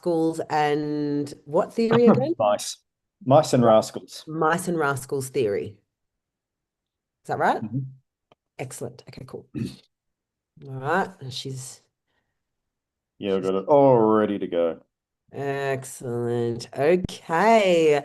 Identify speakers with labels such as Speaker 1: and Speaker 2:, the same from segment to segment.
Speaker 1: rascals and what theory again?
Speaker 2: Mice. Mice and rascals.
Speaker 1: Mice and rascals theory. Is that right?
Speaker 2: Mhm.
Speaker 1: Excellent. Okay, cool. All right.
Speaker 2: Yeah, I've
Speaker 1: She's
Speaker 2: got it all ready to go.
Speaker 1: excellent. Okay.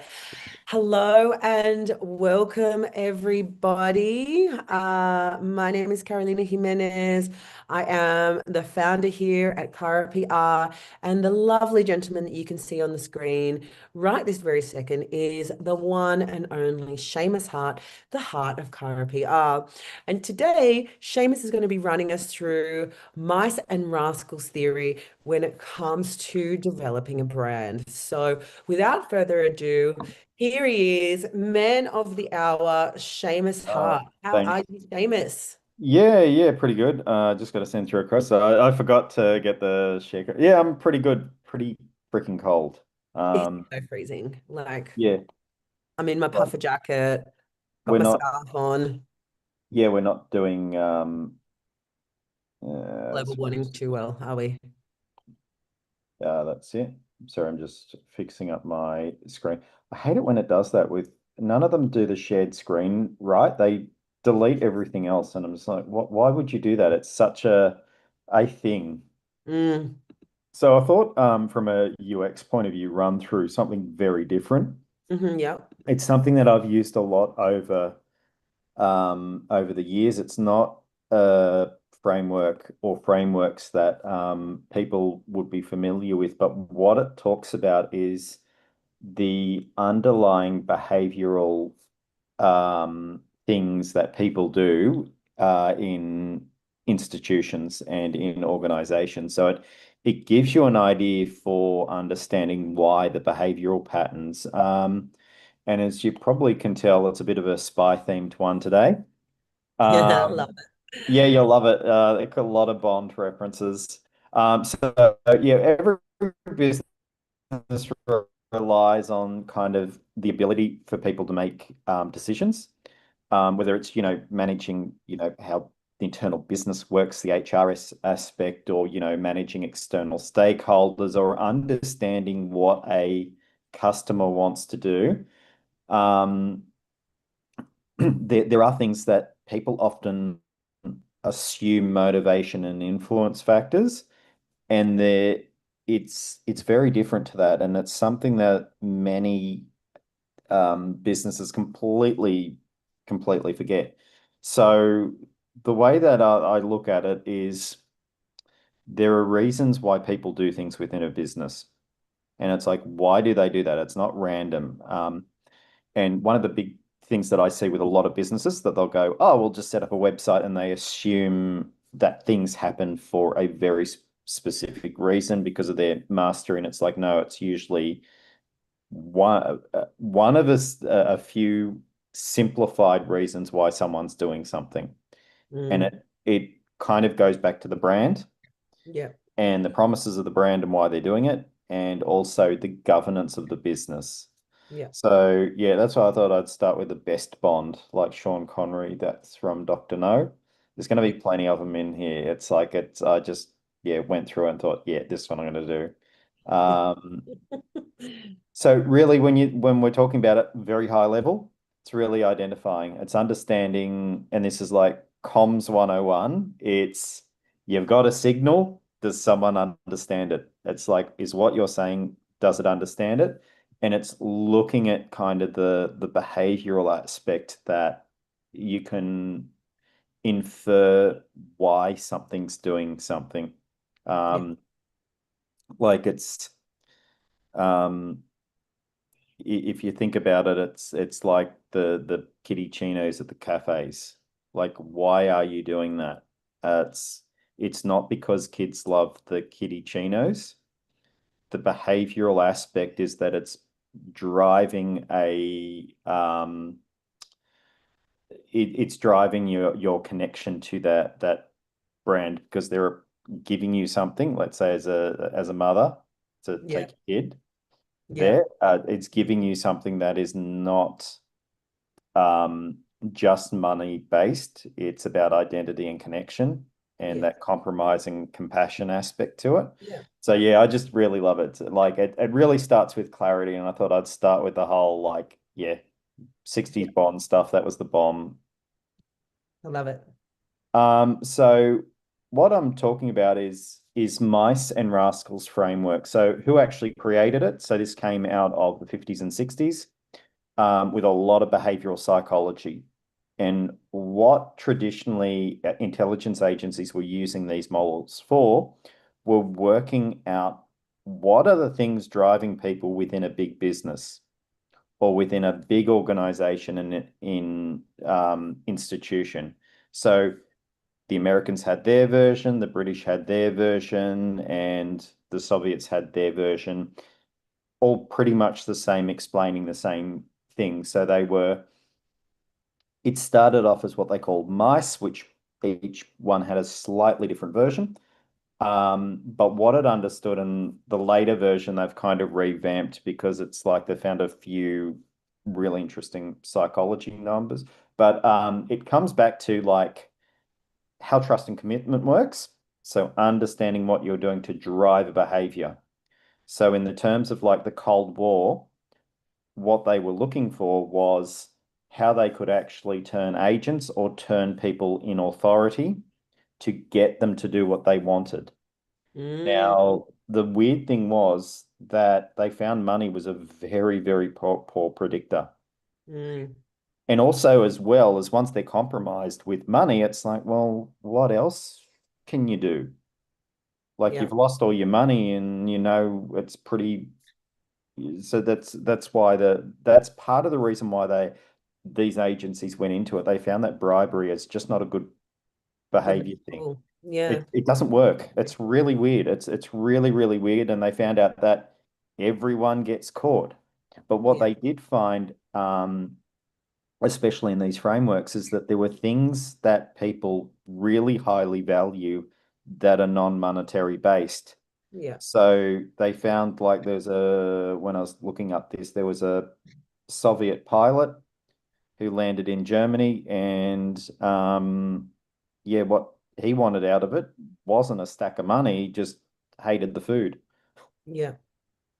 Speaker 1: Hello and welcome, everybody. My name is Carolina Jimenez. I am the founder here at Cara PR, and the lovely gentleman that you can see on the screen right this very second is the one and only Seamus Hart, the heart of Cara PR. And today, Seamus is going to be running us through mice and rascals theory when it comes to developing a brand. So, without further ado, here he is, man of the hour, Seamus
Speaker 2: Uh,
Speaker 1: Hart. How
Speaker 2: Thanks.
Speaker 1: are you, Seamus?
Speaker 2: Yeah, pretty good. Just got to send through a request. I forgot to get the shaker. Yeah, I'm pretty good. Pretty freaking cold.
Speaker 1: It's
Speaker 2: Um,
Speaker 1: so freezing. Like,
Speaker 2: yeah,
Speaker 1: I'm in my
Speaker 2: but
Speaker 1: puffer jacket, got
Speaker 2: we're
Speaker 1: my
Speaker 2: not.
Speaker 1: scarf on,
Speaker 2: Yeah, we're not doing.
Speaker 1: global warming too well, are we?
Speaker 2: That's it. Sorry, I'm just fixing up my screen. I hate it when it does that with none of them do the shared screen right. They delete everything else, and I'm just like, what? Why would you do that? It's such a thing.
Speaker 1: Mm,
Speaker 2: So I thought, from a UX point of view, run through something very different.
Speaker 1: yeah.
Speaker 2: It's something that I've used a lot over the years. It's not a framework or frameworks that people would be familiar with, but what it talks about is the underlying behavioral things that people do in institutions and in organizations. So it gives you an idea for understanding why the behavioral patterns. And as you probably can tell, it's a bit of a spy themed one today.
Speaker 1: Yeah, I love
Speaker 2: Yeah,
Speaker 1: it.
Speaker 2: you'll love it. It's got a lot of Bond references. Yeah, every business relies on kind of the ability for people to make decisions, whether it's, managing, how the internal business works, the HRS aspect, or, managing external stakeholders or understanding what a customer wants to do. Um, there are things that people often assume motivation and influence factors, and it's very different to that, and it's something that many businesses completely forget. So the way that I look at it is there are reasons why people do things within a business. And it's like, why do they do that? It's not random. And one of the big things that I see with a lot of businesses that they'll go, oh, we'll just set up a website, and they assume that things happen for a very specific reason because of their mastery. And it's like, no, it's usually one of a few simplified reasons why someone's doing something. And
Speaker 1: Mm,
Speaker 2: it kind of goes back to the brand
Speaker 1: yeah,
Speaker 2: and the promises of the brand and why they're doing it, and also the governance of the business.
Speaker 1: yeah.
Speaker 2: So yeah, that's why I thought I'd start with the best Bond, like Sean Connery. That's from Dr. No. There's going to be plenty of them in here. It's like it's I just went through and thought, yeah, this one I'm going to do. So really, when we're talking about it very high level, it's really identifying, it's understanding, and this is like comms 101. It's you've got a signal. Does someone understand it? It's like, is what you're saying, does it understand it? And it's looking at kind of the behavioral aspect that you can infer why something's doing something.
Speaker 1: Yeah,
Speaker 2: Um, like it's um if you think about it, it's like the kitty chinos at the cafes. Like, why are you doing that? It's not because kids love the kitty chinos. The behavioral aspect is that it's driving it's driving your connection to that brand because they're giving you something. Let's say as a mother to
Speaker 1: yeah,
Speaker 2: take your kid
Speaker 1: yeah,
Speaker 2: there, it's giving you something that is not um, just money based. It's about identity and connection. and
Speaker 1: Yeah.
Speaker 2: that compromising compassion aspect to it.
Speaker 1: Yeah.
Speaker 2: So yeah, I just really love it. Like it really starts with clarity, and I thought I'd start with the whole like, yeah,
Speaker 1: Yeah.
Speaker 2: 60s Bond stuff. That was the bomb.
Speaker 1: I love it.
Speaker 2: So what I'm talking about is Mice and Rascals framework. So who actually created it? So this came out of the 50s and 60s, with a lot of behavioral psychology. And what traditionally intelligence agencies were using these models for were working out what are the things driving people within a big business or within a big organization and in institution. So the Americans had their version, the British had their version, and the Soviets had their version, all pretty much the same, explaining the same thing. So it started off as what they called mice, which each one had a slightly different version. But what it understood in the later version, they've kind of revamped because it's like they found a few really interesting psychology numbers. But it comes back to like how trust and commitment works. So understanding what you're doing to drive a behavior. So in the terms of like the Cold War, what they were looking for was how they could actually turn agents or turn people in authority to get them to do what they wanted.
Speaker 1: Mm,
Speaker 2: Now, the weird thing was that they found money was a very, very poor predictor.
Speaker 1: mm,
Speaker 2: And also, as well as once they're compromised with money, it's like, well, what else can you do? Like
Speaker 1: yeah.
Speaker 2: you've lost all your money and you know it's pretty. So that's why that's part of the reason why these agencies went into it. They found that bribery is just not a good
Speaker 1: Not
Speaker 2: behavior thing.
Speaker 1: cool. Yeah.
Speaker 2: It doesn't work. It's really weird. It's really, really weird. And they found out that everyone gets caught. But what
Speaker 1: Yeah.
Speaker 2: they did find, especially in these frameworks, is that there were things that people really highly value that are non-monetary based.
Speaker 1: Yeah.
Speaker 2: So they found like when I was looking up this, there was a Soviet pilot who landed in Germany, and yeah, what he wanted out of it wasn't a stack of money, he just hated the food.
Speaker 1: Yeah.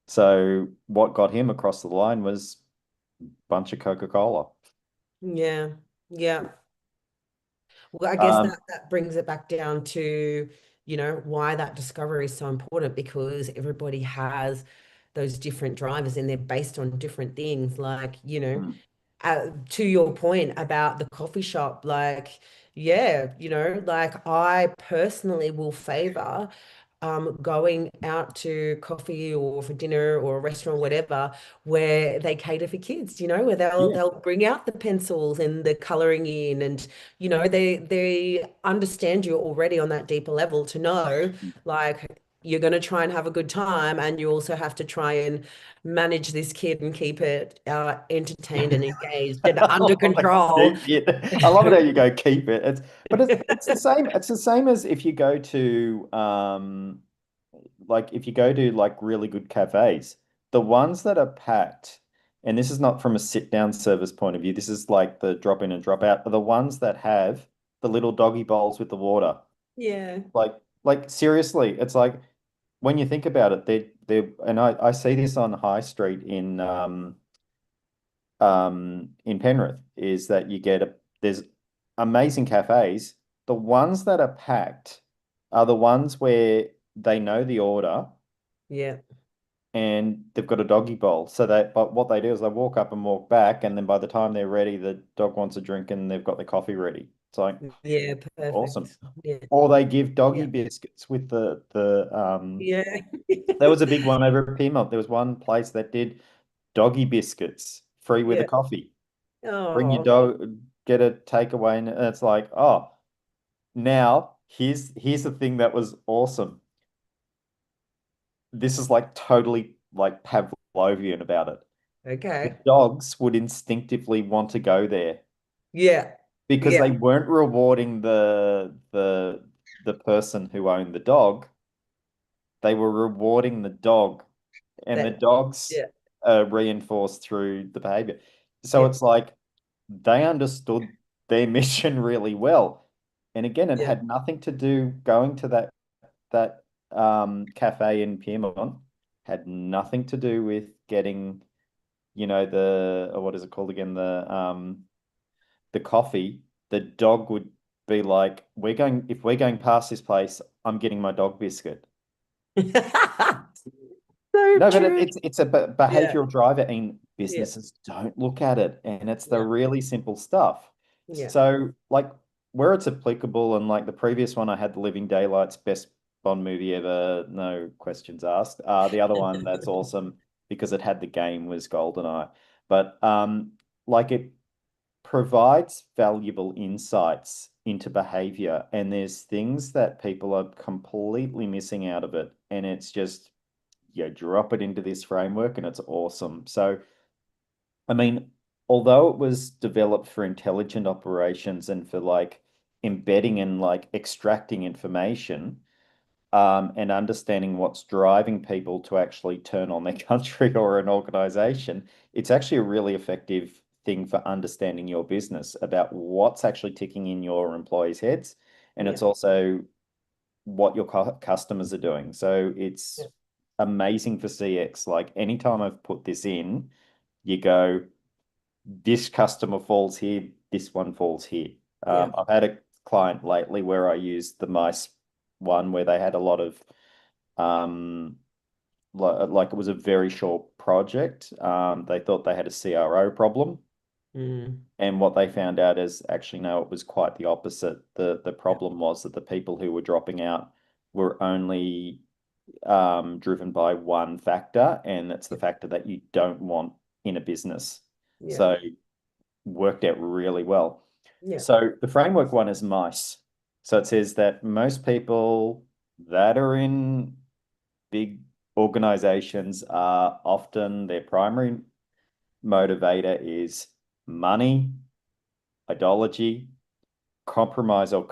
Speaker 2: So what got him across the line was a bunch of Coca-Cola.
Speaker 1: Yeah. Yeah. Well, I guess
Speaker 2: Um,
Speaker 1: that brings it back down to, why that discovery is so important because everybody has those different drivers and they're based on different things. Like,
Speaker 2: mm,
Speaker 1: to your point about the coffee shop, like, yeah, like I personally will favor going out to coffee or for dinner or a restaurant, whatever, where they cater for kids, where they'll
Speaker 2: yeah.
Speaker 1: they'll bring out the pencils and the coloring in, and they understand you already on that deeper level to know, like, you're going to try and have a good time, and you also have to try and manage this kid and keep it entertained and engaged and
Speaker 2: I
Speaker 1: under
Speaker 2: love the
Speaker 1: control.
Speaker 2: keep it. I love it how you go keep it. It's the same. It's the same as if you go to like if you go to like really good cafes, the ones that are packed, and this is not from a sit down service point of view, this is like the drop in and drop out, are the ones that have the little doggy bowls with the water.
Speaker 1: Yeah,
Speaker 2: Like like seriously, it's like when you think about it, they and I see this on High Street in Penrith, is that there's amazing cafes. The ones that are packed are the ones where they know the order
Speaker 1: yeah,
Speaker 2: and they've got a doggy bowl. But what they do is they walk up and walk back, and then by the time they're ready, the dog wants a drink and they've got their coffee ready. It's like
Speaker 1: yeah,
Speaker 2: awesome.
Speaker 1: perfect. Yeah,
Speaker 2: Or they give doggy
Speaker 1: yeah,
Speaker 2: biscuits with the.
Speaker 1: yeah,
Speaker 2: There was a big one over at Piedmont. There was one place that did doggy biscuits free with a
Speaker 1: yeah.
Speaker 2: coffee. Bring your
Speaker 1: Oh,
Speaker 2: dog, get a takeaway, and it's like, oh, now here's the thing that was awesome. This is like totally like Pavlovian about it. The
Speaker 1: okay.
Speaker 2: dogs would instinctively want to go there
Speaker 1: Yeah,
Speaker 2: because they
Speaker 1: yeah,
Speaker 2: weren't rewarding the person who owned the dog. They were rewarding the dog, and the
Speaker 1: that,
Speaker 2: dogs
Speaker 1: yeah,
Speaker 2: reinforced through the behavior. So
Speaker 1: yeah,
Speaker 2: it's like they understood their mission really well. And again, it
Speaker 1: Yeah.
Speaker 2: had nothing to do going to that cafe in Piedmont had nothing to do with getting, the what is it called again? The coffee. The dog would be like, if we're going past this place, I'm getting my dog biscuit.
Speaker 1: So
Speaker 2: No, but
Speaker 1: true.
Speaker 2: it's a
Speaker 1: Yeah.
Speaker 2: behavioral driver, and
Speaker 1: Yeah.
Speaker 2: businesses don't look at it, and it's the
Speaker 1: Yeah.
Speaker 2: really simple stuff.
Speaker 1: Yeah.
Speaker 2: So, like, where it's applicable, and like the previous one, I had The Living Daylights, best Bond movie ever, no questions asked. The other one that's awesome because it had the game was GoldenEye, but like it provides valuable insights into behavior, and there's things that people are completely missing out of it, and it's just drop it into this framework and it's awesome. So, I mean, although it was developed for intelligent operations and for like embedding and like extracting information, and understanding what's driving people to actually turn on their country or an organization, it's actually a really effective thing for understanding your business about what's actually ticking in your employees' heads. And
Speaker 1: Yeah.
Speaker 2: it's also what your customers are doing. So
Speaker 1: Yeah.
Speaker 2: it's amazing for CX. Like anytime I've put this in, you go, this customer falls here, this one falls here.
Speaker 1: Yeah.
Speaker 2: I've had a client lately where I used the mice one where they had a lot of um like it was a very short project. They thought they had a CRO problem.
Speaker 1: Mm.
Speaker 2: And what they found out is actually, no, it was quite the opposite. The
Speaker 1: Yeah.
Speaker 2: problem was that the people who were dropping out were only driven by one factor, and that's the
Speaker 1: Yeah.
Speaker 2: factor that you don't want in a business.
Speaker 1: Yeah.
Speaker 2: So worked out really well.
Speaker 1: Yeah.
Speaker 2: So the framework one is mice. So it says that most people that are in big organizations are often their primary motivator is money, ideology, compromise or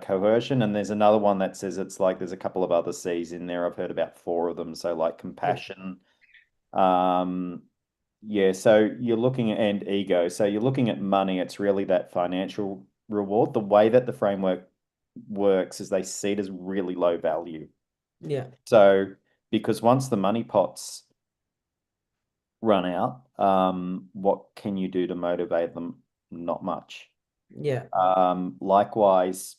Speaker 2: coercion. And there's another one that says it's like there's a couple of other C's in there. I've heard about four of them. So like
Speaker 1: Yeah.
Speaker 2: compassion. Um, yeah, so you're looking at and ego. So you're looking at money. It's really that financial reward. The way that the framework works is they see it as really low value.
Speaker 1: Yeah.
Speaker 2: So because once the money pots run out, what can you do to motivate them? Not much.
Speaker 1: Yeah.
Speaker 2: Likewise,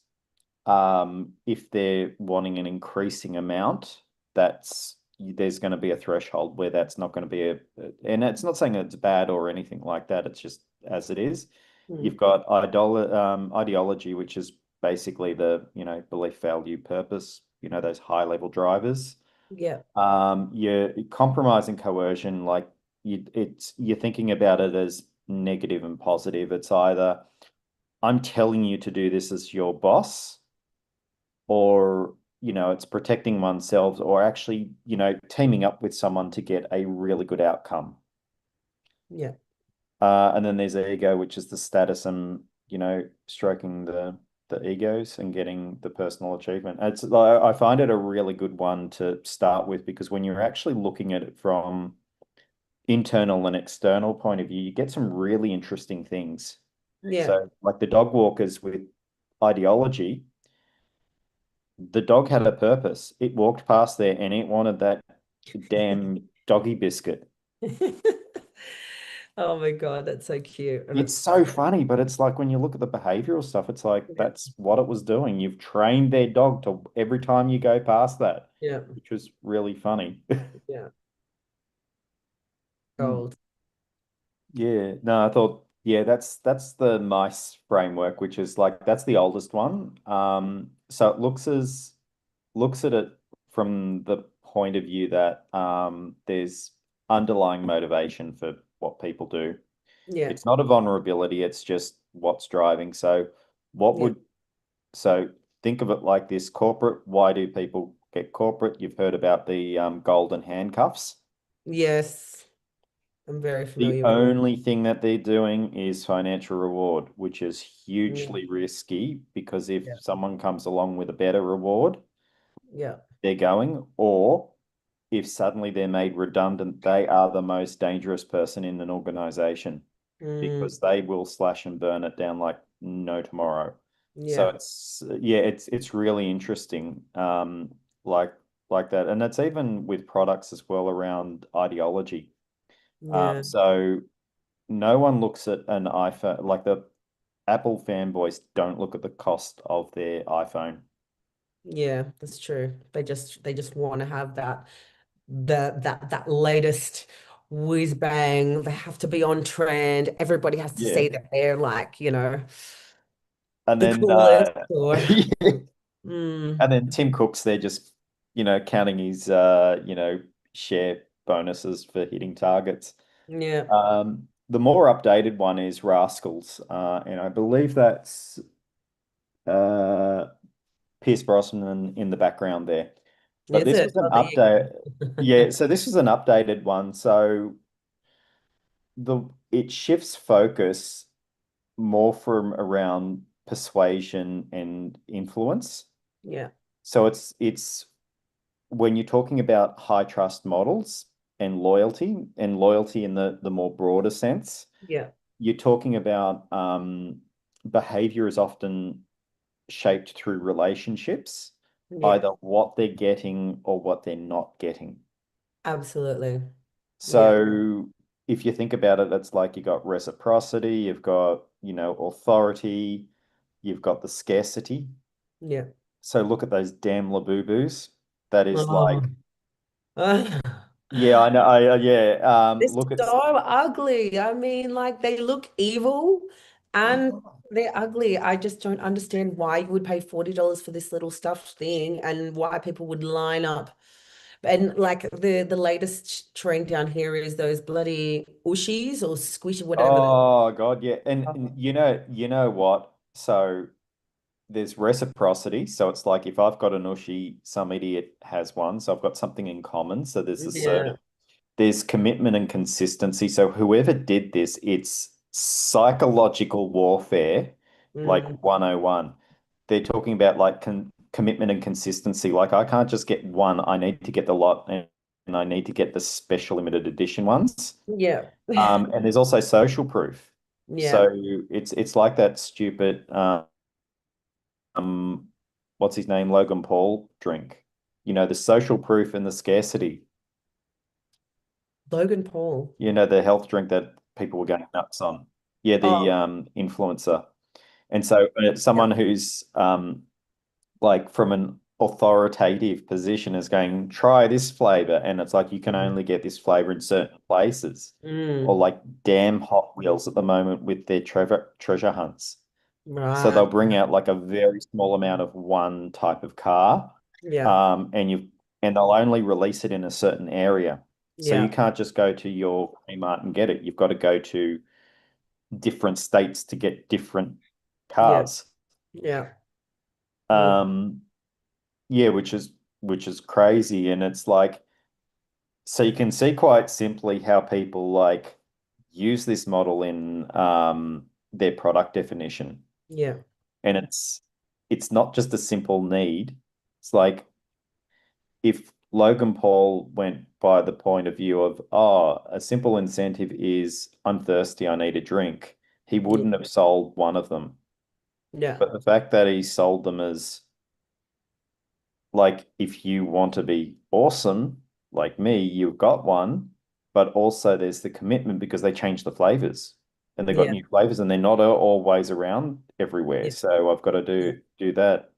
Speaker 2: if they're wanting an increasing amount, there's going to be a threshold where that's not going to be and it's not saying it's bad or anything like that. It's just as it is. You've
Speaker 1: Mm.
Speaker 2: got ideology, which is basically the, belief, value, purpose, those high level drivers.
Speaker 1: Yeah.
Speaker 2: Your compromise and coercion, like you're thinking about it as negative and positive. It's either I'm telling you to do this as your boss, or it's protecting oneself, or actually teaming up with someone to get a really good outcome.
Speaker 1: Yeah.
Speaker 2: And then there's ego, which is the status and stroking the egos and getting the personal achievement. It's like I find it a really good one to start with, because when you're actually looking at it from internal and external point of view, you get some really interesting things.
Speaker 1: Yeah.
Speaker 2: So like the dog walkers with ideology, the dog had a purpose. It walked past there and it wanted that damn doggy biscuit.
Speaker 1: Oh my God, that's so cute. And
Speaker 2: It's
Speaker 1: it's
Speaker 2: so funny, but it's like when you look at the behavioral stuff, it's like
Speaker 1: yeah.
Speaker 2: that's what it was doing. You've trained their dog to every time you go past that,
Speaker 1: Yeah.
Speaker 2: which was really funny.
Speaker 1: Yeah.
Speaker 2: Hmm.
Speaker 1: Gold.
Speaker 2: Yeah, no, I thought, yeah, that's the mice framework, which is like that's the oldest one. So it looks at it from the point of view that there's underlying motivation for what people do.
Speaker 1: Yeah.
Speaker 2: It's not a vulnerability, it's just what's driving. So what
Speaker 1: Yeah.
Speaker 2: would so think of it like this: corporate, why do people get corporate? You've heard about the golden handcuffs.
Speaker 1: Yes. I'm very
Speaker 2: The
Speaker 1: familiar with them.
Speaker 2: only thing that they're doing is financial reward, which is
Speaker 1: Yeah.
Speaker 2: hugely risky, because if
Speaker 1: Yeah.
Speaker 2: someone comes along with a better reward,
Speaker 1: Yeah.
Speaker 2: they're going, or if suddenly they're made redundant, they are the most dangerous person in an organization,
Speaker 1: Mm.
Speaker 2: because they will slash and burn it down like no tomorrow. So
Speaker 1: Yeah.
Speaker 2: it's really interesting, like like that, and that's even with products as well around ideology.
Speaker 1: Yeah.
Speaker 2: So no one looks at an iPhone like the Apple fanboys don't look at the cost of their iPhone.
Speaker 1: Yeah, that's true. They just want to have that latest whiz bang. They have to be on trend. Everybody has to
Speaker 2: Yeah.
Speaker 1: say that they're like,
Speaker 2: And
Speaker 1: the
Speaker 2: then
Speaker 1: coolest or
Speaker 2: and
Speaker 1: mm,
Speaker 2: then Tim Cook's there just, counting his share bonuses for hitting targets.
Speaker 1: yeah,
Speaker 2: The more updated one is Rascals, and I believe that's uh, Pierce Brosnan in the background there. But
Speaker 1: is
Speaker 2: this
Speaker 1: it?
Speaker 2: was an
Speaker 1: Oh, there you
Speaker 2: update.
Speaker 1: go.
Speaker 2: Yeah, so this was an updated one. So it shifts focus more from around persuasion and influence.
Speaker 1: Yeah,
Speaker 2: So it's when you're talking about high trust models and loyalty in the more broader sense,
Speaker 1: yeah,
Speaker 2: you're talking about behavior is often shaped through relationships,
Speaker 1: yeah,
Speaker 2: either what they're getting or what they're not getting.
Speaker 1: absolutely. Yeah,
Speaker 2: So if you think about it, it's like you got reciprocity, you've got, authority, you've got the scarcity.
Speaker 1: yeah.
Speaker 2: So look at those damn Labubus. That is
Speaker 1: Oh.
Speaker 2: like, yeah, I know. Yeah.
Speaker 1: They're
Speaker 2: Look at.
Speaker 1: so ugly. I mean, like they look evil and they're ugly. I just don't understand why you would pay $40 for this little stuffed thing and why people would line up. And like the latest trend down here is those bloody ushies or squishy, whatever they
Speaker 2: Oh God, yeah. And
Speaker 1: are.
Speaker 2: you know what? So there's reciprocity. So it's like if I've got an Ushi, some idiot has one. So I've got something in common. So there's
Speaker 1: Yeah.
Speaker 2: assertive. There's commitment and consistency. So whoever did this, it's psychological warfare, like
Speaker 1: Mm.
Speaker 2: 101. They're talking about like commitment and consistency. Like I can't just get one. I need to get the lot and I need to get the special limited edition ones.
Speaker 1: Yeah.
Speaker 2: And there's also social proof.
Speaker 1: Yeah.
Speaker 2: So it's like that stupid what's his name, Logan Paul drink. The social proof and the scarcity.
Speaker 1: Logan Paul.
Speaker 2: The health drink that people were going nuts on. Yeah, the
Speaker 1: Oh,
Speaker 2: influencer. And so
Speaker 1: yeah.
Speaker 2: someone who's like from an authoritative position is going, try this flavor. And it's like you can
Speaker 1: Mm.
Speaker 2: only get this flavor in certain places. Or
Speaker 1: Mm.
Speaker 2: like damn Hot Wheels at the moment with their treasure hunts. So
Speaker 1: Right.
Speaker 2: they'll bring out like a very small amount of one type of car,
Speaker 1: Yeah.
Speaker 2: and they'll only release it in a certain area. So you
Speaker 1: Yeah.
Speaker 2: can't just go to your Kmart and get it. You've got to go to different states to get different
Speaker 1: Yeah.
Speaker 2: cars.
Speaker 1: Yeah. Mm.
Speaker 2: Um, yeah, which is crazy, and it's like so you can see quite simply how people like use this model in their product definition.
Speaker 1: Yeah.
Speaker 2: And it's not just a simple need. It's like if Logan Paul went by the point of view of, oh, a simple incentive is I'm thirsty, I need a drink, he
Speaker 1: Yeah.
Speaker 2: wouldn't have sold one of them.
Speaker 1: Yeah.
Speaker 2: But the fact that he sold them as like if you want to be awesome, like me, you've got one, but also there's the commitment because they change the flavors and they got
Speaker 1: Yeah.
Speaker 2: new flavors and they're not always around everywhere.
Speaker 1: Yeah.
Speaker 2: So I've got to
Speaker 1: Yeah.
Speaker 2: do that.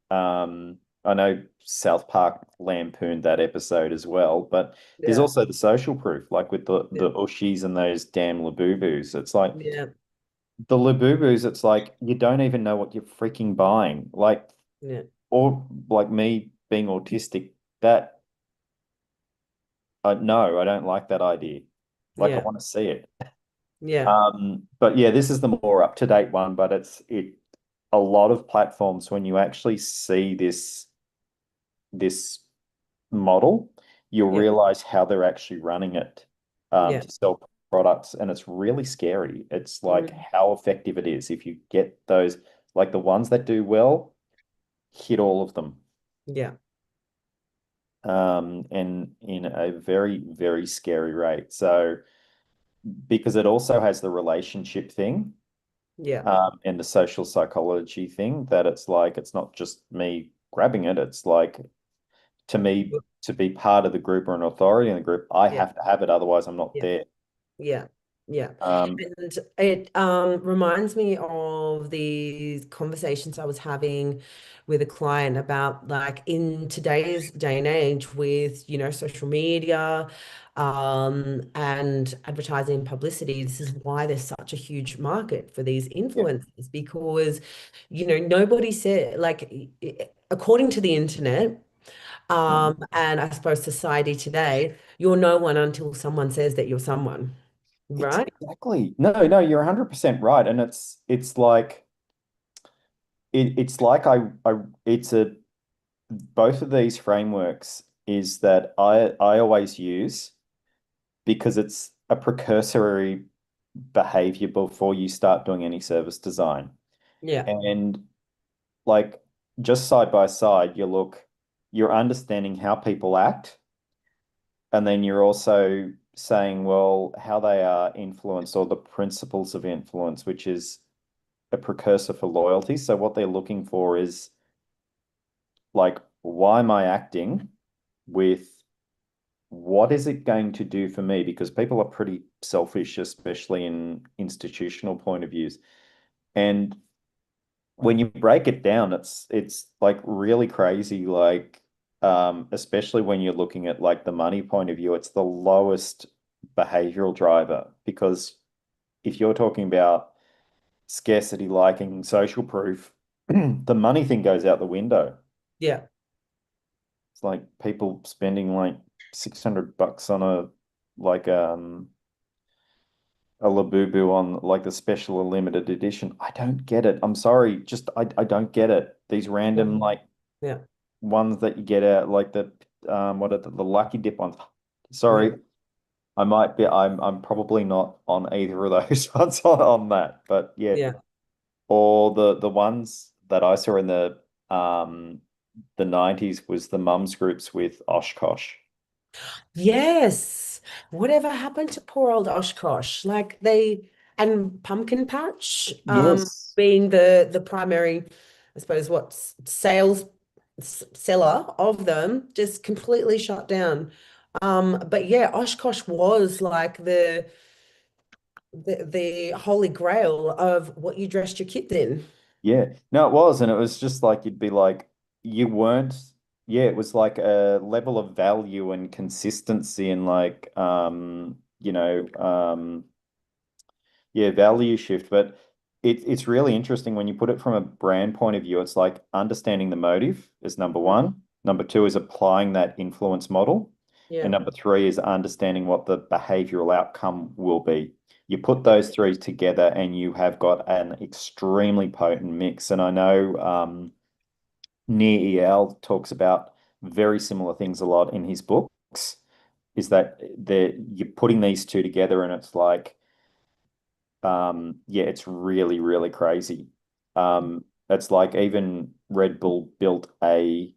Speaker 2: I know South Park lampooned that episode as well, but there's
Speaker 1: Yeah.
Speaker 2: also the social proof, like with the Ushis and those damn Labubus. It's like
Speaker 1: Yeah.
Speaker 2: the Labubus, it's like you don't even know what you're freaking buying. Like
Speaker 1: Yeah.
Speaker 2: or like me being autistic, that no, I don't like that idea. Like I
Speaker 1: Yeah.
Speaker 2: want to see it.
Speaker 1: Yeah.
Speaker 2: But yeah, this is the more up to date one, but it a lot of platforms when you actually see this model, you'll
Speaker 1: Yeah.
Speaker 2: realize how they're actually running it
Speaker 1: Yeah.
Speaker 2: to sell products, and it's really scary. It's like
Speaker 1: Mm.
Speaker 2: how effective it is if you get those, like the ones that do well, hit all of them.
Speaker 1: Yeah.
Speaker 2: And in a very, very scary rate. So, because it also has the relationship thing.
Speaker 1: Yeah.
Speaker 2: in the social psychology thing, that it's like it's not just me grabbing it. It's like, to me, to be part of the group or an authority in the group, I
Speaker 1: Yeah.
Speaker 2: have to have it, otherwise I'm not
Speaker 1: Yeah.
Speaker 2: there.
Speaker 1: Yeah. Yeah.
Speaker 2: Um,
Speaker 1: And it reminds me of these conversations I was having with a client about, like, in today's day and age with, social media and advertising and publicity. This is why there's such a huge market for these
Speaker 2: yeah,
Speaker 1: influencers, because, nobody said, like, according to the internet, and I suppose society today, you're no one until someone says that you're someone,
Speaker 2: it's
Speaker 1: right?
Speaker 2: exactly, no, no, you're 100% right. And it's like it's like it's a both of these frameworks is that I always use, because it's a precursory behavior before you start doing any service design.
Speaker 1: Yeah,
Speaker 2: And like, just side by side, you're understanding how people act, and then you're also saying, well, how they are influenced, or the principles of influence, which is a precursor for loyalty. So what they're looking for is like, why am I acting with what is it going to do for me? Because people are pretty selfish, especially in institutional point of views. And when you break it down, it's like really crazy. Like, especially when you're looking at like the money point of view, it's the lowest behavioral driver. Because if you're talking about scarcity, liking, social proof, the money thing goes out the window.
Speaker 1: yeah,
Speaker 2: It's like people spending like $600 on like a Labubu on like the special or limited edition. I don't get it. I'm sorry. Just I don't get it. These random like
Speaker 1: yeah,
Speaker 2: ones that you get out, like what are the Lucky Dip ones.
Speaker 1: yeah,
Speaker 2: Sorry. I'm probably not on either of those ones on that. But yeah.
Speaker 1: yeah.
Speaker 2: Or the ones that I saw in the 90s was the mums groups with Oshkosh.
Speaker 1: Yes. Whatever happened to poor old Oshkosh? Like, and Pumpkin Patch,
Speaker 2: Yes.
Speaker 1: being the primary, I suppose, what sales seller of them, just completely shut down. But yeah, Oshkosh was like the holy grail of what you dressed your kids in.
Speaker 2: Yeah, no, it was. And it was just like, you'd be like, you weren't, yeah, it was like a level of value and consistency, and like, yeah, value shift. But it's really interesting when you put it from a brand point of view. It's like understanding the motive is number
Speaker 1: Mm.
Speaker 2: one. Number two is applying that influence model. And
Speaker 1: Yeah,
Speaker 2: number three is understanding what the behavioral outcome will be. You put
Speaker 1: yeah,
Speaker 2: those three together and you have got an extremely potent mix. And I know Near EL talks about very similar things a lot in his books, is that you're putting these two together, and it's like, yeah, it's really, really crazy. It's like even Red Bull built a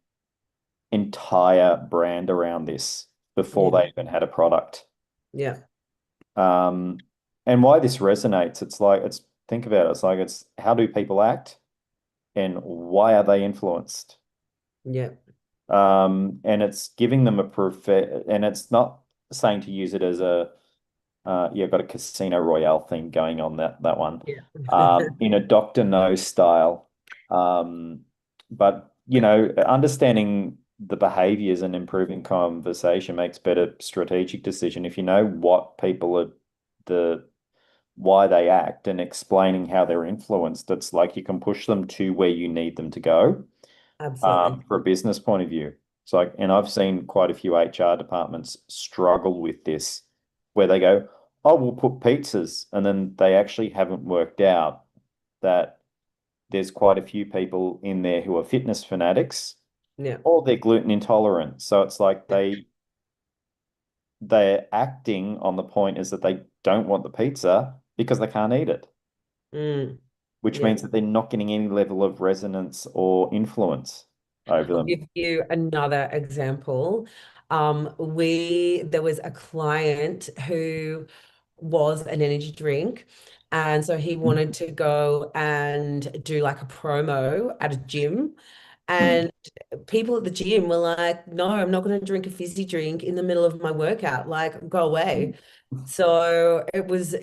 Speaker 2: entire brand around this before
Speaker 1: yeah,
Speaker 2: they even had a product.
Speaker 1: yeah,
Speaker 2: Um, and why this resonates, it's like, think about it, it's like, it's how do people act and why are they influenced?
Speaker 1: yeah,
Speaker 2: And it's giving them and it's not saying to use it as yeah, got a Casino Royale theme going on that one,
Speaker 1: yeah.
Speaker 2: in a Doctor No style. Um, but understanding the behaviors and improving conversation makes better strategic decision. If you know what people are, the why they act, and explaining how they're influenced, it's like you can push them to where you need them to go,
Speaker 1: Absolutely.
Speaker 2: for a business point of view. It's like, and I've seen quite a few HR departments struggle with this, where they go, "Oh, we'll put pizzas," and then they actually haven't worked out that there's quite a few people in there who are fitness fanatics,
Speaker 1: Yeah,
Speaker 2: or they're gluten intolerant. So it's like
Speaker 1: yeah.
Speaker 2: they're acting on the point is that they don't want the pizza because they can't eat it,
Speaker 1: Mm,
Speaker 2: which
Speaker 1: yeah.
Speaker 2: means that they're not getting any level of resonance or influence over
Speaker 1: I'll
Speaker 2: them.
Speaker 1: give you another example. There was a client who was an energy drink. And so he wanted to go and do like a promo at a gym.
Speaker 2: Mm.
Speaker 1: And people at the gym were like, no, I'm not going to drink a fizzy drink in the middle of my workout. Like, go away. So it was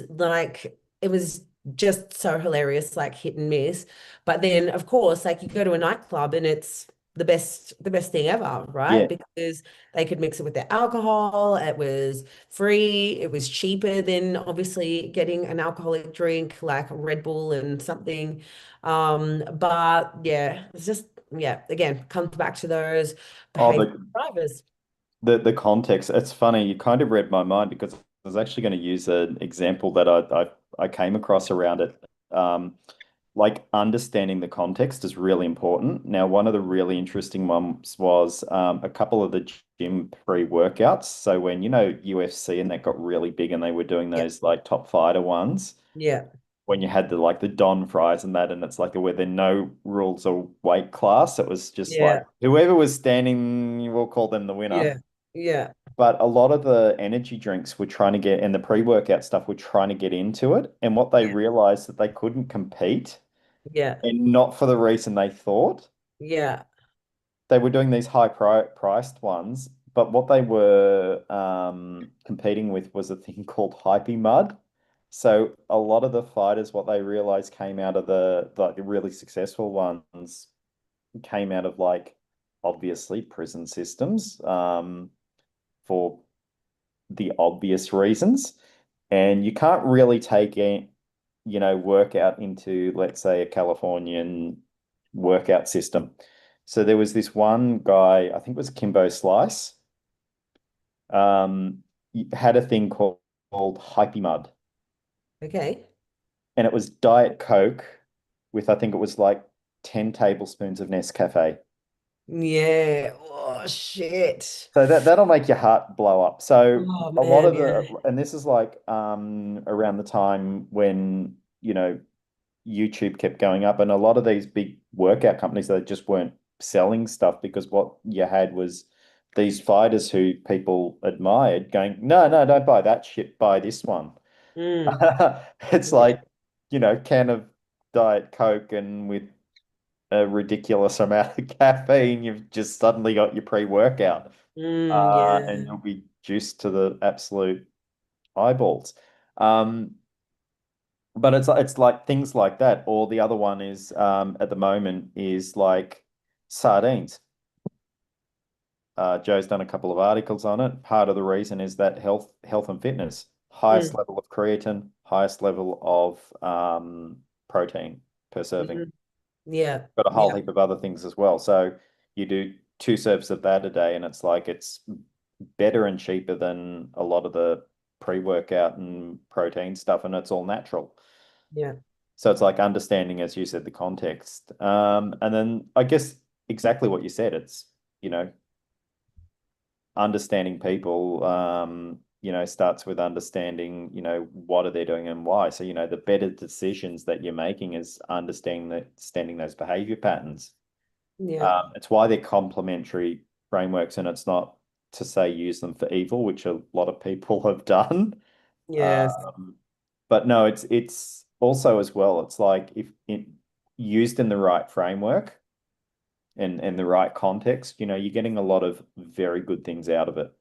Speaker 1: like, it was just so hilarious, like hit and miss. But then, of course, like you go to a nightclub and it's the best thing ever, right?
Speaker 2: Yeah.
Speaker 1: Because they could mix it with their alcohol. It was free. It was cheaper than obviously getting an alcoholic drink like Red Bull and something. But yeah, it's just, yeah, again, comes back to those
Speaker 2: Oh,
Speaker 1: behavior drivers.
Speaker 2: the context. It's funny. You kind of read my mind because I was actually going to use an example that I came across around it. Um, like understanding the context is really important. Now, one of the really interesting ones was a couple of the gym pre-workouts. So when UFC and that got really big and they were doing
Speaker 1: Yeah,
Speaker 2: those like top fighter ones,
Speaker 1: yeah,
Speaker 2: when you had the Don fries and that, and it's like where there no rules or weight class. It was just like
Speaker 1: yeah,
Speaker 2: whoever was standing, we'll call them the winner.
Speaker 1: yeah, yeah,
Speaker 2: But a lot of the energy drinks were trying to get, and the pre-workout stuff were trying to get into it. And what they
Speaker 1: yeah,
Speaker 2: realized that they couldn't compete,
Speaker 1: yeah,
Speaker 2: and not for the reason they thought.
Speaker 1: yeah,
Speaker 2: They were doing these priced ones, but what they were competing with was a thing called hypey mud. So a lot of the fighters, what they realized came out of the really successful ones, came out of like obviously prison systems, for the obvious reasons. And you can't really take a, workout into, let's say, a Californian workout system. So there was this one guy, I think it was Kimbo Slice, had a thing called Hypey Mud,
Speaker 1: okay.
Speaker 2: and it was Diet Coke with, I think it was like 10 tablespoons of Nescafe.
Speaker 1: Yeah. Oh, shit.
Speaker 2: So that'll make your heart blow up. So
Speaker 1: Oh,
Speaker 2: a lot
Speaker 1: man.
Speaker 2: of
Speaker 1: Yeah.
Speaker 2: and this is like around the time when, YouTube kept going up, and a lot of these big workout companies, they just weren't selling stuff because what you had was these fighters who people admired going, no, no, don't buy that shit, buy this one.
Speaker 1: Mm,
Speaker 2: It's
Speaker 1: yeah.
Speaker 2: like, can of Diet Coke and with a ridiculous amount of caffeine, you've just suddenly got your pre-workout, and
Speaker 1: Yeah.
Speaker 2: you'll be juiced to the absolute eyeballs. Um, but it's like things like that. Or the other one is at the moment is like sardines. Joe's done a couple of articles on it. Part of the reason is that health and fitness, highest
Speaker 1: Mm,
Speaker 2: level of creatine, highest level of protein per serving.
Speaker 1: mhm. Yeah.
Speaker 2: Got a whole
Speaker 1: Yeah.
Speaker 2: heap of other things as well. So you do two serves of that a day, and it's like it's better and cheaper than a lot of the pre-workout and protein stuff, and it's all natural.
Speaker 1: Yeah.
Speaker 2: So it's like understanding, as you said, the context. And then I guess exactly what you said. It's, you know, understanding people, starts with understanding, what are they doing and why. So, the better decisions that you're making is understanding those behavior patterns.
Speaker 1: Yeah.
Speaker 2: It's why they're complementary frameworks, and it's not to say use them for evil, which a lot of people have done.
Speaker 1: Yes.
Speaker 2: Um, but no, it's also as well. It's like if it used in the right framework and the right context, you're getting a lot of very good things out of it.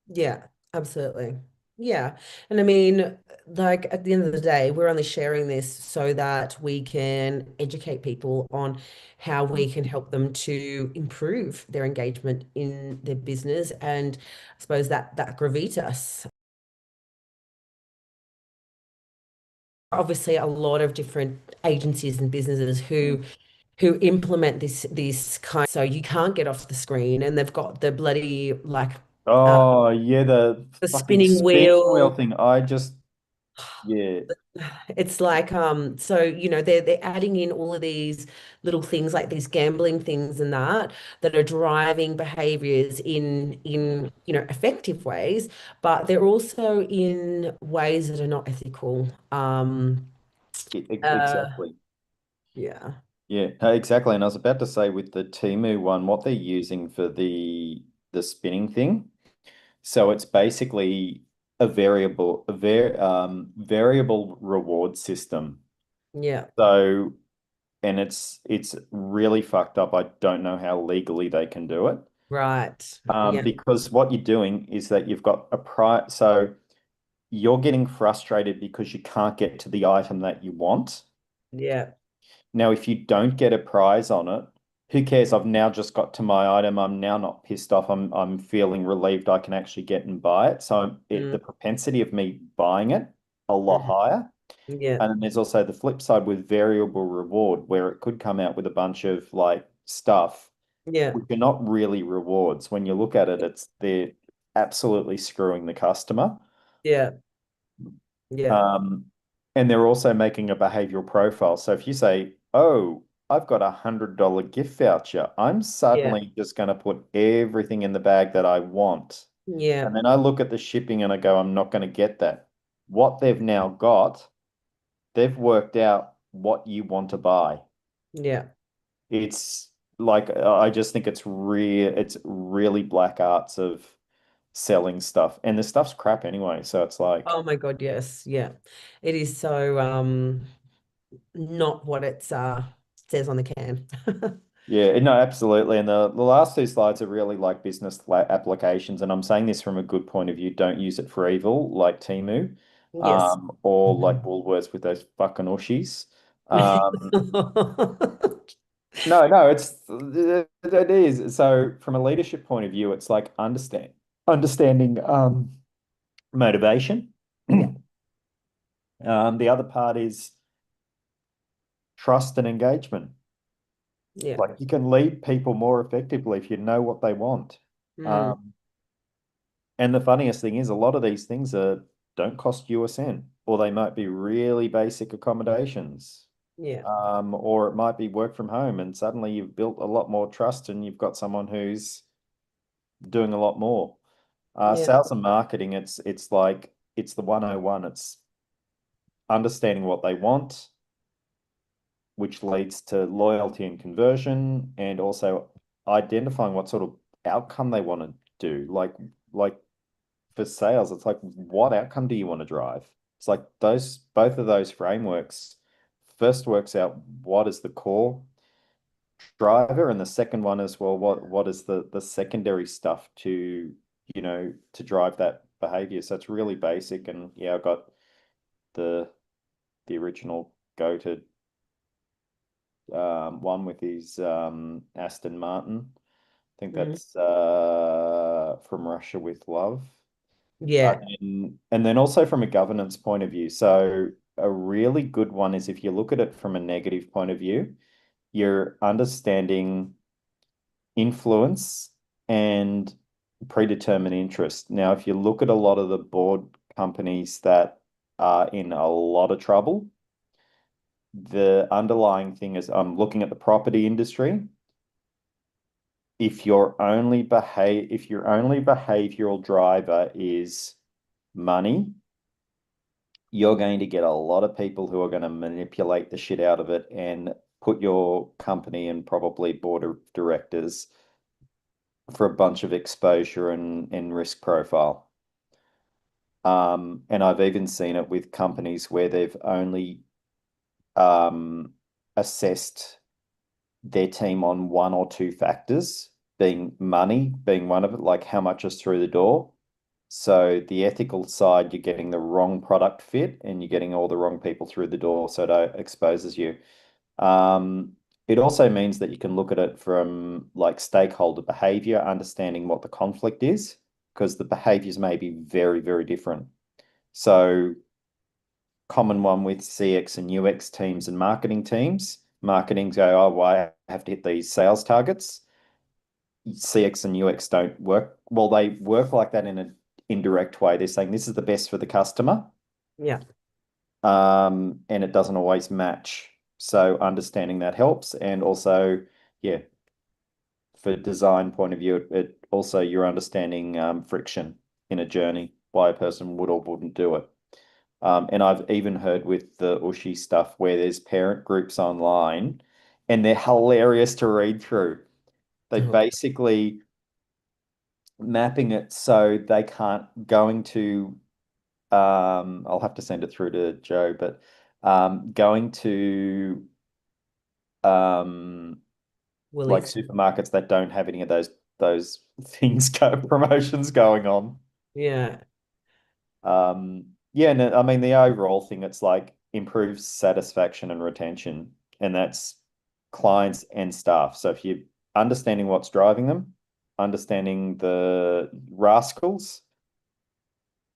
Speaker 1: Yeah, absolutely. Yeah. And I mean, like at the end of the day, we're only sharing this so that we can educate people on how we can help them to improve their engagement in their business. And I suppose that gravitas. Obviously, a lot of different agencies and businesses who implement this kind. So you can't get off the screen, and they've got the bloody like uh,
Speaker 2: Oh yeah, the
Speaker 1: the
Speaker 2: fucking
Speaker 1: spinning
Speaker 2: spinning wheel
Speaker 1: wheel.
Speaker 2: thing. I just yeah,
Speaker 1: It's like so they're adding in all of these little things like these gambling things and that are driving behaviors in effective ways, but they're also in ways that are not ethical. Uh
Speaker 2: exactly.
Speaker 1: yeah.
Speaker 2: Yeah, no, exactly. And I was about to say with the Timu one, what they're using for the spinning thing. So it's basically variable reward system.
Speaker 1: Yeah.
Speaker 2: So, and it's really fucked up. I don't know how legally they can do it.
Speaker 1: Right. Yeah.
Speaker 2: Because what you're doing is that you've got a price. So you're getting frustrated because you can't get to the item that you want.
Speaker 1: Yeah.
Speaker 2: Now, if you don't get a prize on it, who cares? I've now just got to my item. I'm now not pissed off. I'm feeling relieved I can actually get and buy it. So the
Speaker 1: Mm.
Speaker 2: propensity of me buying it a lot
Speaker 1: Mhm.
Speaker 2: higher.
Speaker 1: Yeah.
Speaker 2: And then there's also the flip side with variable reward, where it could come out with a bunch of like stuff,
Speaker 1: Yeah.
Speaker 2: which are not really rewards. When you look at it, they're absolutely screwing the customer.
Speaker 1: Yeah. Yeah.
Speaker 2: Um, and they're also making a behavioral profile. So if you say, "Oh, I've got $100 gift voucher," I'm
Speaker 1: Yeah.
Speaker 2: suddenly just going to put everything in the bag that I want.
Speaker 1: Yeah.
Speaker 2: And then I look at the shipping and I go, "I'm not going to get that." What they've now got, they've worked out what you want to buy.
Speaker 1: Yeah.
Speaker 2: It's like I just think it's really black arts of selling stuff. And the stuff's crap anyway. So it's like,
Speaker 1: Oh my God, yes. Yeah. It is so not what it's says on the can.
Speaker 2: yeah, no, absolutely. And the last two slides are really like business applications. And I'm saying this from a good point of view. Don't use it for evil, like Temu,
Speaker 1: Yes.
Speaker 2: or like
Speaker 1: Mhm.
Speaker 2: Woolworths with those fucking Ushies. Um, no, no, it is. So from a leadership point of view, it's like understanding motivation.
Speaker 1: Yeah.
Speaker 2: The other part is trust and engagement.
Speaker 1: Yeah.
Speaker 2: Like you can lead people more effectively if you know what they want.
Speaker 1: Mm.
Speaker 2: Um, and the funniest thing is, a lot of these things don't cost you a cent, or they might be really basic accommodations,
Speaker 1: Yeah.
Speaker 2: or it might be work from home, and suddenly you've built a lot more trust, and you've got someone who's doing a lot more.
Speaker 1: Yeah.
Speaker 2: Sales and marketing, it's like it's the 101. It's understanding what they want, which leads to loyalty and conversion, and also identifying what sort of outcome they want to do. Like for sales, it's like what outcome do you want to drive? It's like those both of those frameworks first works out what is the core driver, and the second one is, well, what is the secondary stuff to drive that behavior. So it's really basic, and yeah, I've got the original go to one with his Aston Martin. I think
Speaker 1: Mm.
Speaker 2: that's From Russia with Love.
Speaker 1: Yeah.
Speaker 2: And then also from a governance point of view. So a really good one is if you look at it from a negative point of view, you're understanding influence and predetermined interest. Now, if you look at a lot of the board companies that are in a lot of trouble, the underlying thing is I'm looking at the property industry. If your only behavioral driver is money, you're going to get a lot of people who are going to manipulate the shit out of it and put your company and probably board of directors for a bunch of exposure and risk profile. And I've even seen it with companies where they've only um, assessed their team on one or two factors, being money, being one of it, like how much is through the door. So the ethical side, you're getting the wrong product fit and you're getting all the wrong people through the door. So it exposes you. Um, it also means that you can look at it from like stakeholder behavior, understanding what the conflict is, because the behaviors may be very, very different. So common one with CX and UX teams and marketing teams. Marketing go, oh, well, I have to hit these sales targets. CX and UX don't work. Well, they work like that in an indirect way. They're saying this is the best for the customer,
Speaker 1: Yeah.
Speaker 2: and it doesn't always match. So understanding that helps. And also, yeah, for design point of view, it also you're understanding friction in a journey, why a person would or wouldn't do it. And I've even heard with the Ushi stuff where there's parent groups online and they're hilarious to read through. They
Speaker 1: Oh,
Speaker 2: basically mapping it so they can't going to I'll have to send it through to Joe, but going to um, like
Speaker 1: Woolies.
Speaker 2: supermarkets that don't have any of those things promotions going on.
Speaker 1: Yeah.
Speaker 2: Yeah, no, I mean the overall thing, it's like improves satisfaction and retention, and that's clients and staff. So if you're understanding what's driving them, understanding the rascals,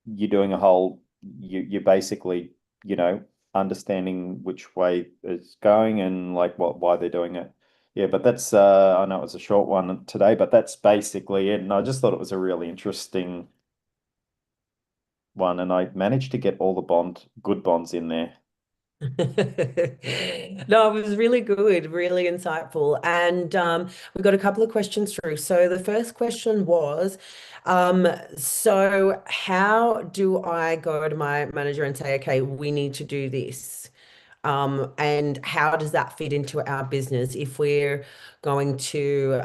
Speaker 2: you're doing a whole you're basically, you know, understanding which way it's going and like what why they're doing it. Yeah, but that's I know it was a short one today, but that's basically it. And I just thought it was a really interesting one, and I managed to get all the good bonds in there.
Speaker 1: No, it was really good, really insightful. And we got a couple of questions through. So the first question was, so how do I go to my manager and say, okay, we need to do this? And how does that fit into our business if we're going to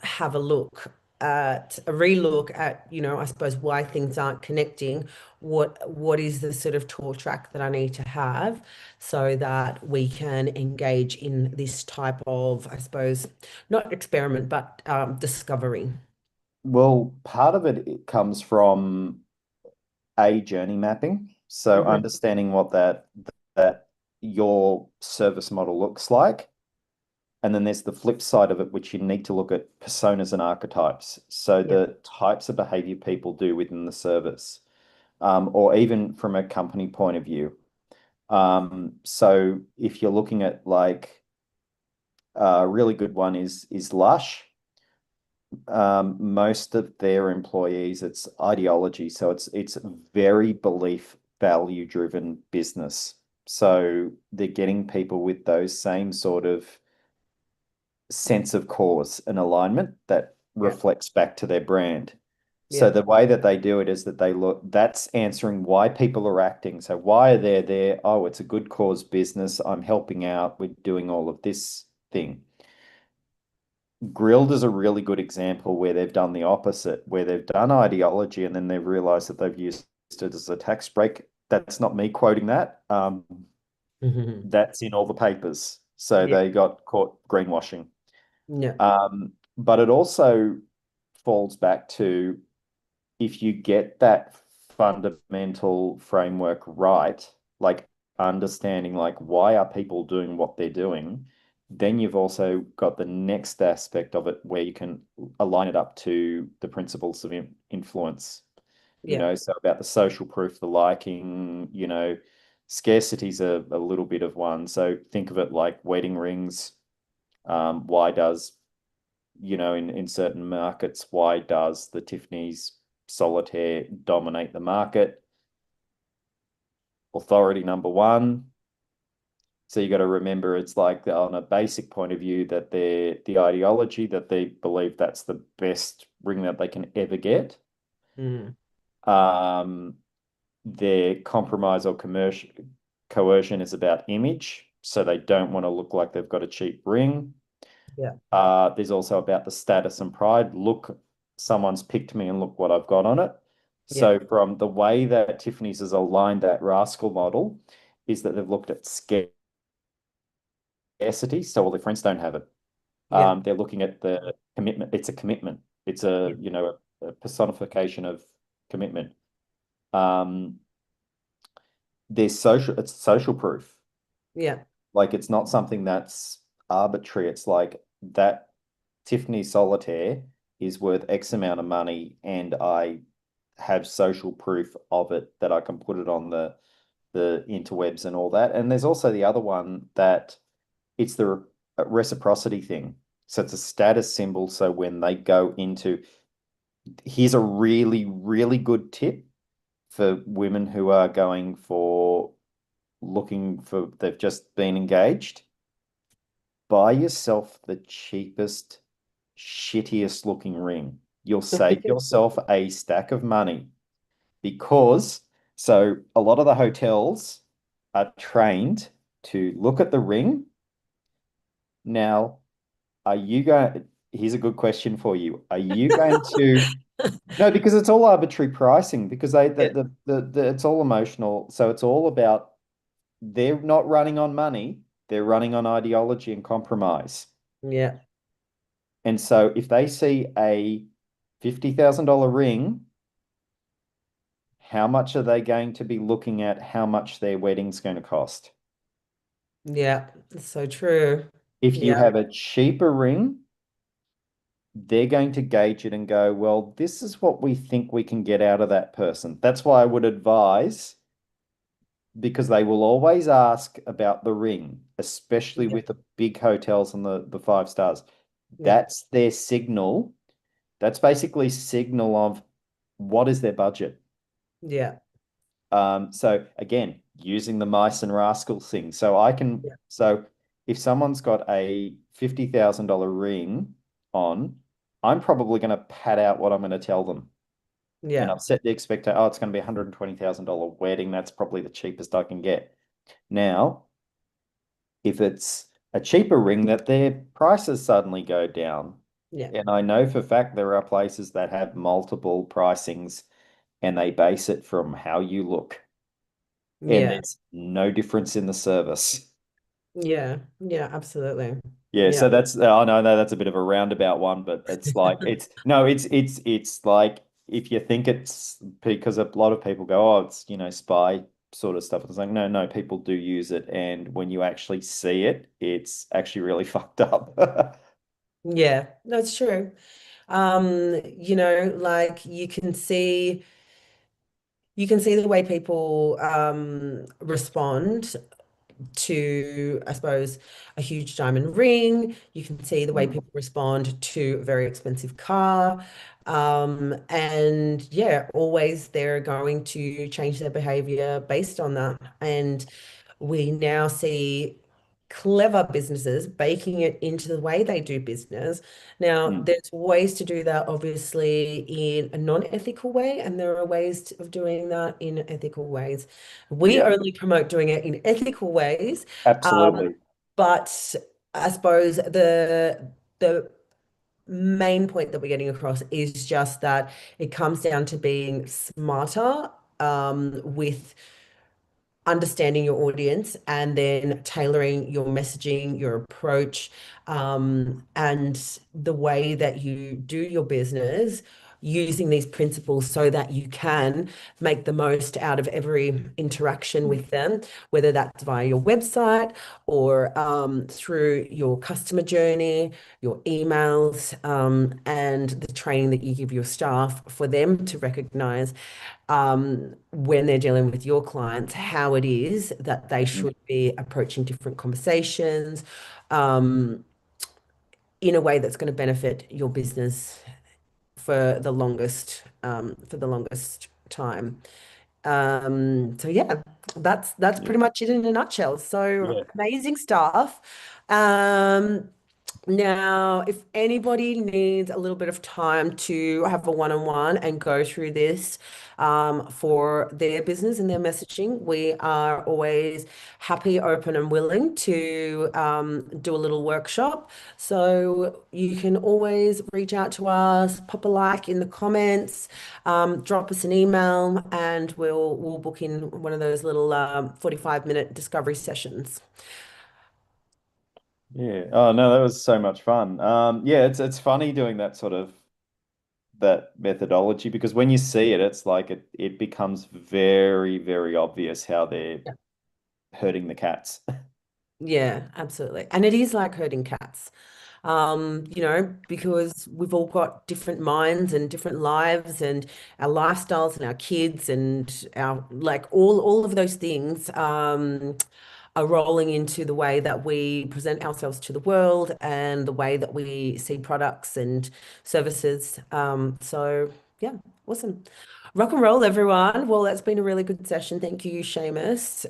Speaker 1: have a look at a relook at, I suppose why things aren't connecting? What is the sort of tour track that I need to have so that we can engage in this type of, I suppose, not experiment, but discovery?
Speaker 2: Well, part of it comes from a journey mapping. So
Speaker 1: Hmm.
Speaker 2: understanding what that your service model looks like. And then there's the flip side of it, which you need to look at personas and archetypes. So
Speaker 1: Yeah,
Speaker 2: the types of behavior people do within the service, or even from a company point of view. So if you're looking at like a really good one is Lush. Most of their employees, it's ideology. So it's very belief value driven business. So they're getting people with those same sort of sense of cause and alignment that
Speaker 1: yeah,
Speaker 2: reflects back to their brand. So
Speaker 1: yeah.
Speaker 2: the way that they do it is that they look, that's answering why people are acting. So why are they there? Oh, it's a good cause business. I'm helping out with doing all of this thing. Grilled is a really good example where they've done the opposite, where they've done ideology and then they've realized that they've used it as a tax break. That's not me quoting that.
Speaker 1: Hmm.
Speaker 2: That's in all the papers. So
Speaker 1: Yeah,
Speaker 2: they got caught greenwashing.
Speaker 1: yeah,
Speaker 2: But it also falls back to if you get that fundamental framework right, like understanding like why are people doing what they're doing, then you've also got the next aspect of it where you can align it up to the principles of influence,
Speaker 1: yeah,
Speaker 2: so about the social proof, the liking, scarcity's a little bit of one. So think of it like wedding rings. Why does in certain markets, why does the Tiffany's solitaire dominate the market? Authority number one. So you got to remember it's like on a basic point of view that the ideology that they believe that's the best ring that they can ever get.
Speaker 1: mm,
Speaker 2: Um, their compromise or commercial coercion is about image. So they don't want to look like they've got a cheap ring.
Speaker 1: yeah,
Speaker 2: There's also about the status and pride. Look, someone's picked me and look what I've got on it.
Speaker 1: yeah,
Speaker 2: So from the way that Tiffany's has aligned that rascal model is that they've looked at scarcity. So all their friends don't have it.
Speaker 1: yeah,
Speaker 2: They're looking at the commitment. It's a commitment. It's
Speaker 1: yeah,
Speaker 2: a personification of commitment. Um, it's social proof.
Speaker 1: yeah,
Speaker 2: Like it's not something that's arbitrary. It's like that Tiffany solitaire is worth X amount of money, and I have social proof of it that I can put it on the interwebs and all that. And there's also the other one that it's the reciprocity thing. So it's a status symbol. So when they go into, here's a really, really good tip for women who are going for looking for, they've just been engaged. Buy yourself the cheapest, shittiest looking ring. You'll save yourself a stack of money because so a lot of the hotels are trained to look at the ring. Now, are you going? here's a good question for you. Are you going to no, because it's all arbitrary pricing because
Speaker 1: Yeah.
Speaker 2: it's all emotional. So it's all about they're not running on money, they're running on ideology and compromise.
Speaker 1: Yeah.
Speaker 2: And so if they see a $50,000 ring, how much are they going to be looking at how much their wedding's going to cost?
Speaker 1: Yeah. It's so true.
Speaker 2: If you
Speaker 1: Yeah.
Speaker 2: have a cheaper ring, they're going to gauge it and go, well, this is what we think we can get out of that person. That's why I would advise, because they will always ask about the ring, especially
Speaker 1: Yeah.
Speaker 2: with the big hotels and the five stars.
Speaker 1: Yeah.
Speaker 2: That's their signal. That's basically signal of what is their budget.
Speaker 1: Yeah.
Speaker 2: So again, using the mice and rascals thing. So if someone's got a $50,000 ring on, I'm probably going to pad out what I'm going to tell them. And
Speaker 1: Yeah.
Speaker 2: I've set the expectation, oh, it's going to be $120,000 wedding. That's probably the cheapest I can get. Now, if it's a cheaper ring, that their prices suddenly go down.
Speaker 1: Yeah.
Speaker 2: And I know for a fact there are places that have multiple pricings and they base it from how you look. And
Speaker 1: Yeah.
Speaker 2: there's no difference in the service.
Speaker 1: Yeah. Yeah. Absolutely.
Speaker 2: Yeah,
Speaker 1: Yeah.
Speaker 2: so that's I know that's a bit of a roundabout one, but it's like it's no, it's like if you think it's because a lot of people go, oh, it's spy sort of stuff. It's like no, people do use it, and when you actually see it, it's actually really fucked up.
Speaker 1: Yeah. That's true. Like you can see the way people respond to, I suppose, a huge diamond ring. You can see the way
Speaker 2: Mm,
Speaker 1: people respond to a very expensive car. And yeah, always they're going to change their behavior based on that. And we now see clever businesses baking it into the way they do business. Now,
Speaker 2: mm.
Speaker 1: there's ways to do that, obviously, in a non-ethical way, and there are ways of doing that in ethical ways. We
Speaker 2: Yeah,
Speaker 1: only promote doing it in ethical ways, um,
Speaker 2: absolutely.
Speaker 1: but I suppose the main point that we're getting across is just that it comes down to being smarter with understanding your audience and then tailoring your messaging, your approach, and the way that you do your business using these principles so that you can make the most out of every interaction with them, whether that's via your website or through your customer journey, your emails, and the training that you give your staff for them to recognize when they're dealing with your clients, how it is that they
Speaker 2: Mm,
Speaker 1: should be approaching different conversations um, in a way that's going to benefit your business for the longest time. So yeah, that's
Speaker 2: yeah,
Speaker 1: pretty much it in a nutshell. So
Speaker 2: yeah.
Speaker 1: amazing stuff. Um, Now, if anybody needs a little bit of time to have a one-on-one and go through this for their business and their messaging, we are always happy, open, and willing to do a little workshop. So you can always reach out to us, pop a like in the comments, drop us an email, and we'll book in one of those little 45-minute discovery sessions.
Speaker 2: Yeah. Oh no, that was so much fun. Yeah, it's funny doing that sort of that methodology because when you see it, it's like it becomes very, very obvious how they're hurting the cats.
Speaker 1: Yeah, absolutely. And it is like herding cats, because we've all got different minds and different lives and our lifestyles and our kids and our like all of those things are rolling into the way that we present ourselves to the world and the way that we see products and services. So yeah, awesome. Rock and roll, everyone. Well, that's been a really good session. Thank you, Seamus.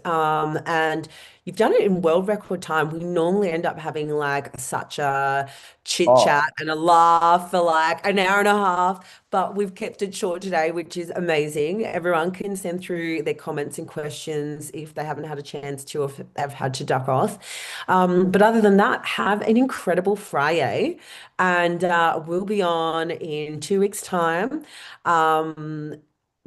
Speaker 1: And you've done it in world record time. We normally end up having like such a chit
Speaker 2: Oh,
Speaker 1: chat and a laugh for like an hour and a half, but we've kept it short today, which is amazing. Everyone can send through their comments and questions if they haven't had a chance to, or if they've had to duck off. But other than that, have an incredible Friday, and we'll be on in 2 weeks' time. Um,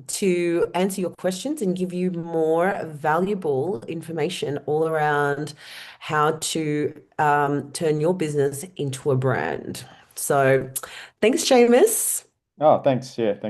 Speaker 1: to answer your questions and give you more valuable information all around how to turn your business into a brand. So, thanks, Seamus.
Speaker 2: oh, thanks. Yeah, thanks